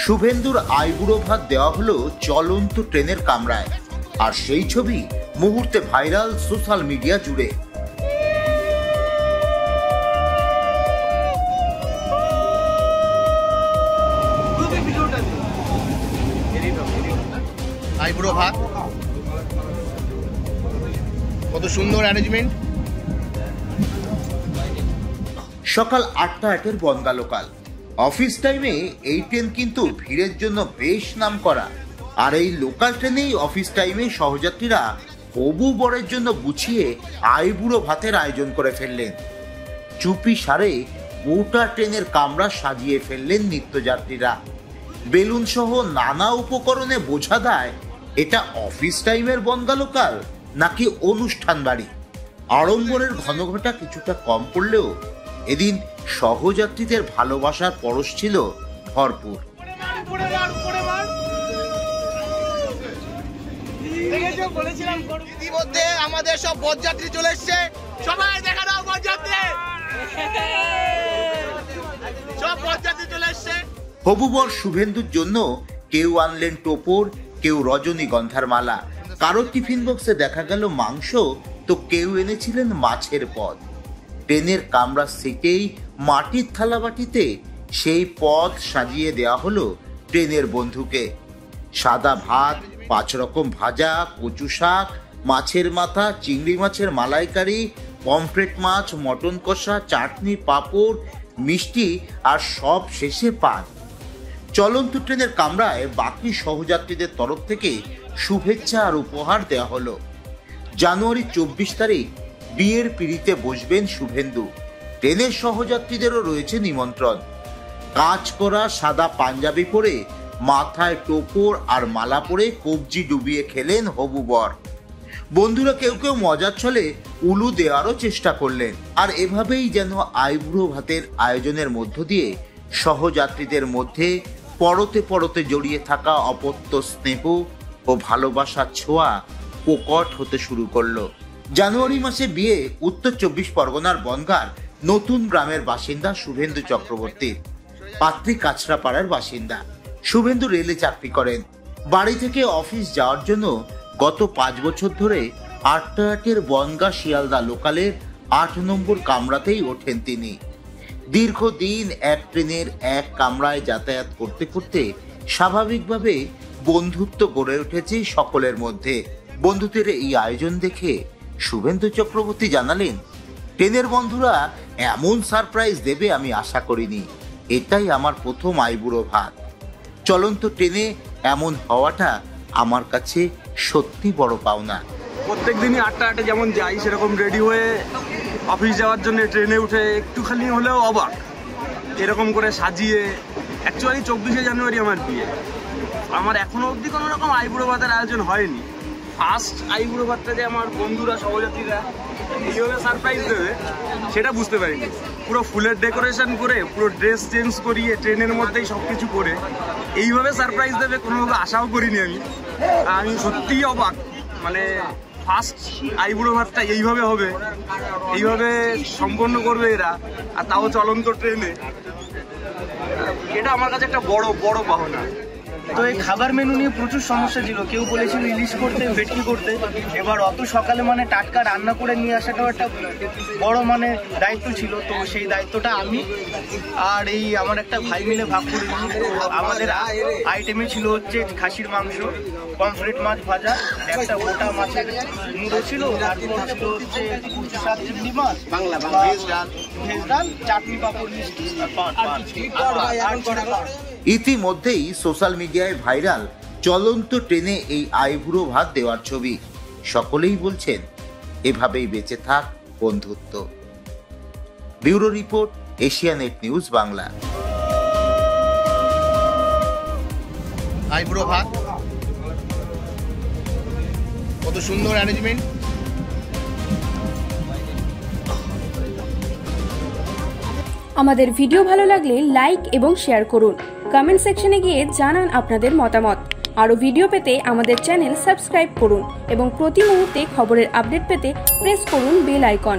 শুভেন্দুর আইবুড়ো ভাত দেওয়া হলো চলন্ত ট্রেনের কামরায়, আর সেই ছবি মুহূর্তে ভাইরাল সোশ্যাল মিডিয়া জুড়ে। আইবুড়ো ভাত, কত সুন্দর অ্যারেঞ্জমেন্ট। সকাল 8টা বনগা লোকাল। অফিস টাইমে এই ট্রেন কিন্তু ভিড়ের জন্য বেশ নাম করা, আর এই লোকাল ট্রেনেই অফিস টাইমে সহযাত্রীরা হবু বরের জন্য গুছিয়ে আইবুড়ো ভাতের আয়োজন করে ফেললেন। চুপি সারে গোটা ট্রেনের কামরা সাজিয়ে ফেললেন নিত্যযাত্রীরা। বেলুন সহ নানা উপকরণে বোঝা দেয় এটা অফিস টাইমের বনগা লোকাল নাকি অনুষ্ঠান বাড়ি। আড়ম্বরের ঘনঘটা কিছুটা কম পড়লেও এদিন সহযাত্রীদের ভালোবাসার পরশ ছিল ভরপুর। ইতিমধ্যে আমাদের সব বরযাত্রী চলে এসছে, সবাই দেখা দাও বরযাত্রী, সব বরযাত্রী চলে এসছে। হবু বর শুভেন্দুর জন্য কেউ আনলেন টোপর, কেউ রজনীগন্ধার মালা, কারো টিফিন বক্সে দেখা গেল মাংস, তো কেউ এনেছিলেন মাছের পদ। ট্রেনের কামরা সিটেই মাটির থালাবাটিতে সেই পদ সাজিয়ে দেওয়া হলো ট্রেনের বন্ধুকে। সাদা ভাত, 5 রকম ভাজা, কচু শাক, মাছের মাথা, চিংড়ি মাছের মালাইকারি, পমফ্রেট মাছ, মটন কষা, চাটনি, পাঁপড়, মিষ্টি, আর সব শেষে পান। চলন্ত ট্রেনের কামরায় বাকি সহযাত্রীদের তরফ থেকে শুভেচ্ছা আর উপহার দেওয়া হলো। জানুয়ারি 24 তারিখ বিয়ের পিঁড়িতে বসবেন শুভেন্দু। ট্রেনের সহযাত্রীদেরও রয়েছে নিমন্ত্রণ। কাজ করা সাদা পাঞ্জাবি পরে, মাথায় টোপর আর মালা পরে কবজি ডুবিয়ে খেলেন হবু বর। বন্ধুরা কেউ কেউ মজার ছলে উলু দেওয়ারও চেষ্টা করলেন। আর এভাবেই যেন আইবুড়ো ভাতের আয়োজনের মধ্য দিয়ে সহযাত্রীদের মধ্যে পরতে পরতে জড়িয়ে থাকা অপত্য স্নেহ ও ভালোবাসার ছোঁয়া প্রকট হতে শুরু করলো। জানুয়ারি মাসে বিয়ে উত্তর 24 পরগনার বনগাঁর নতুন গ্রামের বাসিন্দা শুভেন্দু চক্রবর্তী। পাত্রী কাছড়াপাড়ার বাসিন্দা। শুভেন্দু রেলে চাকরি করেন। বাড়ি থেকে অফিস যাওয়ার জন্য গত 5 বছর ধরে 8টার বনগাঁ শিয়ালদা লোকালের 8 নম্বর কামরাতেই ওঠেন তিনি। দীর্ঘদিন এক ট্রেনের এক কামরায় যাতায়াত করতে করতে স্বাভাবিকভাবে বন্ধুত্ব গড়ে উঠেছে সকলের মধ্যে। বন্ধুদের এই আয়োজন দেখে শুভেন্দু চক্রবর্তী জানালেন, ট্রেনের বন্ধুরা এমন সারপ্রাইজ দেবে আমি আশা করিনি। এটাই আমার প্রথম আইবুড়ো ভাত। চলন্ত ট্রেনে এমন হওয়াটা আমার কাছে সত্যি বড় পাওনা। প্রত্যেক দিনই 8টা যেমন যাই সেরকম রেডি হয়ে অফিস যাওয়ার জন্য ট্রেনে উঠে একটুখানি হলেও অবাক, এরকম করে সাজিয়ে। অ্যাকচুয়ালি 24শে জানুয়ারি আমার বিয়ে। আমার এখনো অবধি কোনো রকম আইবুড়ো ভাতের আয়োজন হয়নি। ফার্স্ট আইবুড়ো ভাতটা যে আমার বন্ধুরা সহযাত্রীরা এইভাবে সারপ্রাইজ দেবে সেটা বুঝতে পারিনি। পুরো ফুলের ডেকোরেশন করে, পুরো ড্রেস চেঞ্জ করিয়ে, ট্রেনের মধ্যেই সব কিছু করে এইভাবে সারপ্রাইজ দেবে কোনোভাবে আশাও করিনি আমি সত্যিই অবাক। মানে ফার্স্ট আইবুড়ো ভাতটা এইভাবে হবে, এইভাবে সম্পন্ন করবে এরা, আর তাও চলন্ত ট্রেনে। এটা আমার কাছে একটা বড় বড় পাওনা। তো এই খাবার মেনু নিয়ে প্রচুর সমস্যা ছিল। কেউ বলেছিল ইলিশ করতে, ভেটকি করতে। এবার অত সকালে মানে টাটকা রান্না করে নিয়ে আসাটাও একটা বড় মানে দায়িত্ব ছিল। তো সেই দায়িত্বটা আমি আর এই আমার একটা ভাই মিলে ভাগ করে নিই। আমাদের আইটেমে ছিল হচ্ছে খাসির মাংস, পমফ্রেট মাছ ভাজা, একটা গোটা মাছের মুড়ো ছিল, তারপর ছিল হচ্ছে কচু শাক, চিংড়ি মাছ, ভেজ ডাল, চাটনি, পাঁপড়, মিষ্টি। ইতিমধ্যেই সোশ্যাল মিডিয়ায় ভাইরাল চলন্ত ট্রেনে এই আইবুড়ো ভাত দেওয়ার ছবি। সকলেই বলছেন এভাবেই বেঁচে থাক বন্ধুত্ব। Bureau report, Asianet news Bangla. আইবুড়ো ভাত, কত সুন্দর অ্যারেঞ্জমেন্ট। আমাদের ভিডিও ভালো লাগলে লাইক এবং শেয়ার করুন। কমেন্ট সেকশনে গিয়ে জানান আপনাদের মতামত। আরও ভিডিও পেতে আমাদের চ্যানেল সাবস্ক্রাইব করুন এবং প্রতি মুহূর্তে খবরের আপডেট পেতে প্রেস করুন বেল আইকন।